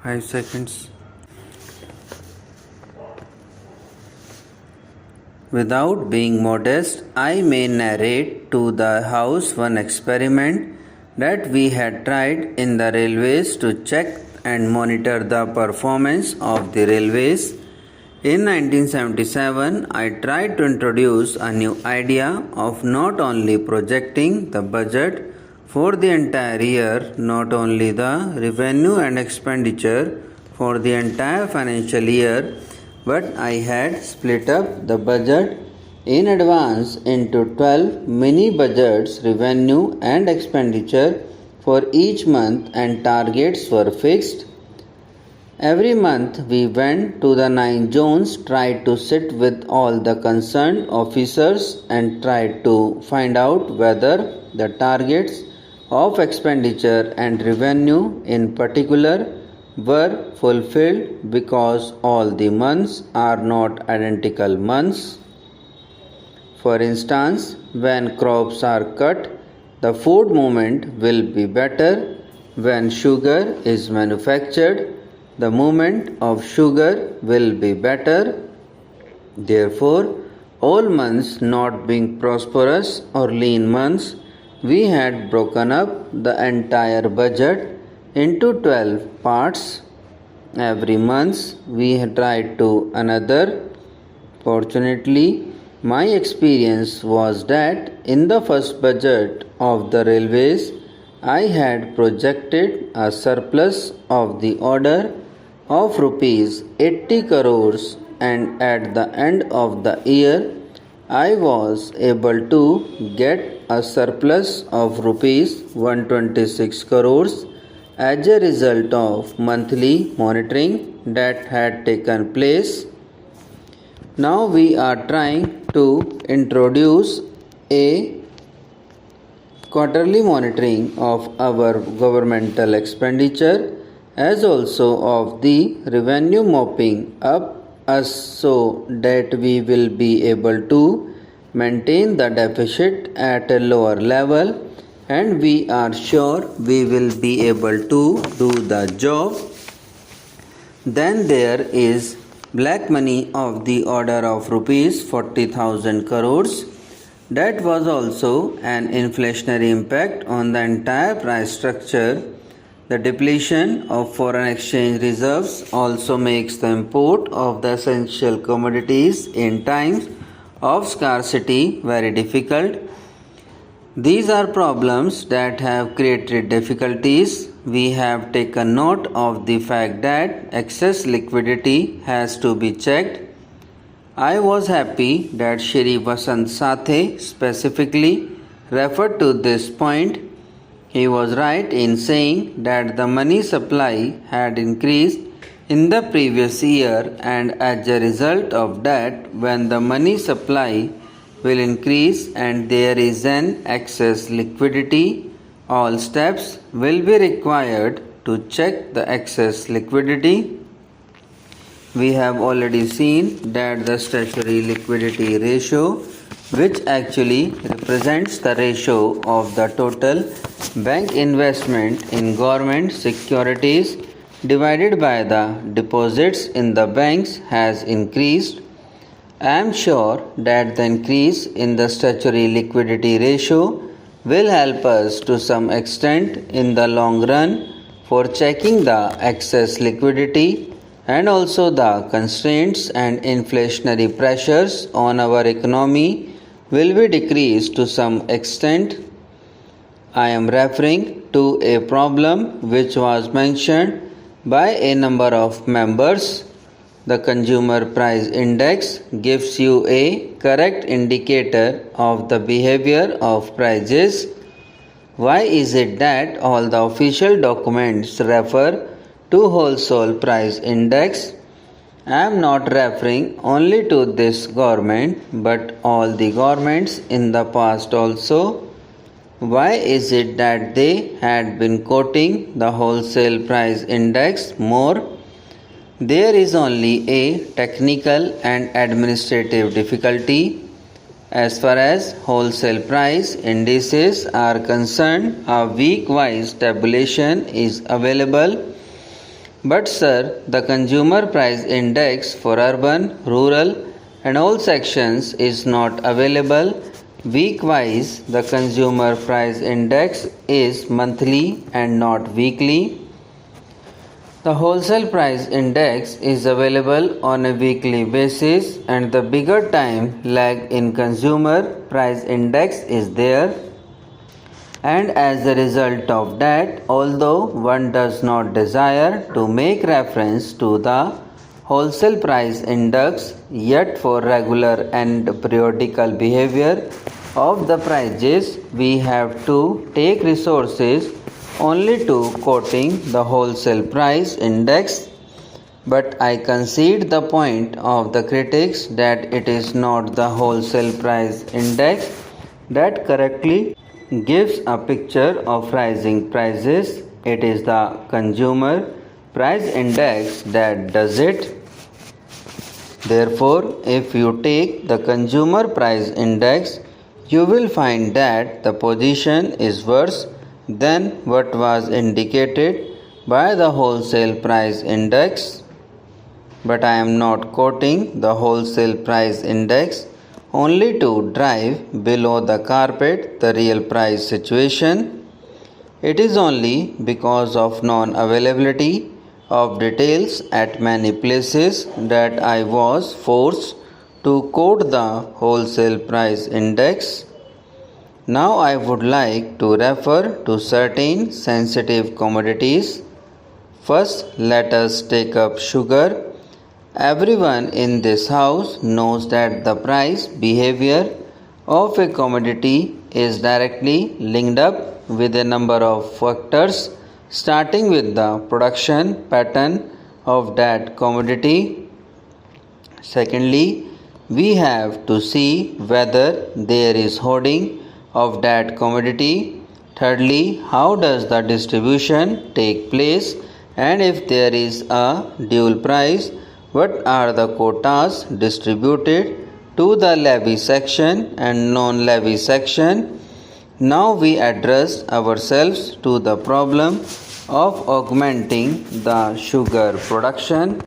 5 seconds. Without being modest, I may narrate to the house one experiment that we had tried in the railways to check and monitor the performance of the railways. In 1977, I tried to introduce a new idea of not only projecting the budget for the entire year, not only the revenue and expenditure for the entire financial year, but I had split up the budget in advance into 12 mini budgets, revenue and expenditure for each month, and targets were fixed. Every month we went to the 9 zones, tried to sit with all the concerned officers and tried to find out whether the targets of expenditure and revenue in particular were fulfilled, because all the months are not identical months. For instance, when crops are cut, the food movement will be better. When sugar is manufactured, the movement of sugar will be better. Therefore, all months not being prosperous or lean months, we had broken up the entire budget into 12 parts. Every month we had tried to another. Fortunately, my experience was that in the first budget of the railways, I had projected a surplus of the order of rupees 80 crores, and at the end of the year I was able to get a surplus of rupees 126 crores as a result of monthly monitoring that had taken place. Now we are trying to introduce a quarterly monitoring of our governmental expenditure as also of the revenue mopping up us, so that we will be able to maintain the deficit at a lower level, and we are sure we will be able to do the job. Then there is black money of the order of rupees 40,000 crores. That was also an inflationary impact on the entire price structure. The depletion of foreign exchange reserves also makes the import of the essential commodities in times of scarcity very difficult. These are problems that have created difficulties. We have taken note of the fact that excess liquidity has to be checked. I was happy that Shri Vasant Sathe specifically referred to this point. He was right in saying that the money supply had increased in the previous year, and as a result of that, when the money supply will increase and there is an excess liquidity, all steps will be required to check the excess liquidity. We have already seen that the statutory liquidity ratio, which actually represents the ratio of the total bank investment in government securities divided by the deposits in the banks, has increased. I am sure that the increase in the statutory liquidity ratio will help us to some extent in the long run for checking the excess liquidity, and also the constraints and inflationary pressures on our economy will be decreased to some extent. I am referring to a problem which was mentioned by a number of members. The consumer price index gives you a correct indicator of the behavior of prices. Why is it that all the official documents refer to wholesale price index? I am not referring only to this government but all the governments in the past also. Why is it that they had been quoting the wholesale price index more? There is only a technical and administrative difficulty. As far as wholesale price indices are concerned, a week-wise tabulation is available. But sir, the consumer price index for urban, rural and all sections is not available. Week-wise, the consumer price index is monthly and not weekly. The wholesale price index is available on a weekly basis and the bigger time lag in consumer price index is there. And as a result of that, although one does not desire to make reference to the wholesale price index, yet for regular and periodical behavior of the prices, we have to take resources only to quoting the wholesale price index. But I concede the point of the critics that it is not the wholesale price index that correctly gives a picture of rising prices. It is the consumer price index that does it. Therefore, if you take the consumer price index, you will find that the position is worse than what was indicated by the wholesale price index. But I am not quoting the wholesale price index only to drive below the carpet the real price situation. It is only because of non-availability of details at many places that I was forced to quote the wholesale price index. Now I would like to refer to certain sensitive commodities. First, let us take up sugar. Everyone in this house knows that the price behavior of a commodity is directly linked up with a number of factors, starting with the production pattern of that commodity. Secondly, we have to see whether there is hoarding of that commodity. Thirdly, how does the distribution take place, and if there is a dual price, what are the quotas distributed to the levy section and non-levy section? Now we address ourselves to the problem of augmenting the sugar production.